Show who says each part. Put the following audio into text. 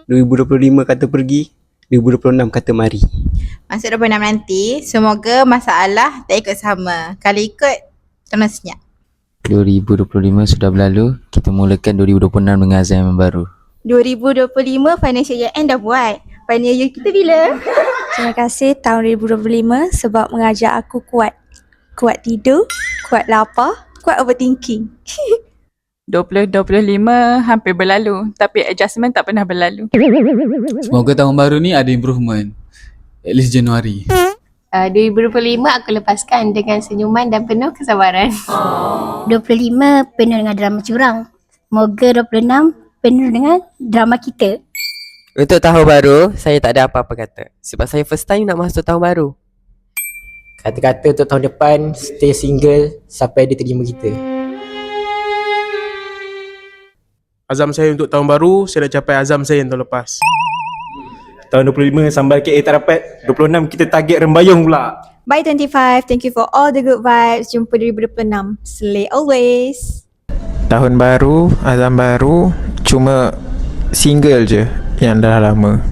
Speaker 1: 2025 kata pergi, 2026 kata mari.
Speaker 2: Masuk 26 nanti, semoga masalah tak ikut sama. Kalau ikut, kena senyap.
Speaker 3: 2025 sudah berlalu, kita mulakan 2026 dengan azam yang baru.
Speaker 2: 2025 financial year end dah buat. Final year kita bila?
Speaker 4: Terima kasih tahun 2025 sebab mengajar aku kuat. Kuat tidur, kuat lapar, kuat overthinking.
Speaker 5: 2025 hampir berlalu, tapi adjustment tak pernah berlalu.
Speaker 6: Semoga tahun baru ni ada improvement. At least Januari.
Speaker 7: 2025 aku lepaskan dengan senyuman dan penuh kesabaran.
Speaker 8: 25 penuh dengan drama curang. Moga 26 penuh dengan drama kita.
Speaker 9: Untuk tahun baru, saya tak ada apa-apa kata. Sebab saya first time nak masuk tahun baru.
Speaker 10: Kata-kata untuk tahun depan, stay single sampai dia terima kita.
Speaker 11: Azam saya untuk tahun baru, saya dah capai azam saya yang tahun lepas.
Speaker 12: Tahun 25 sambal KA tak dapat, 26 kita target rembayung pula.
Speaker 4: Bye 25, thank you for all the good vibes. Jumpa 2026. Slay always.
Speaker 13: Tahun baru, azam baru, cuma single je yang dah lama.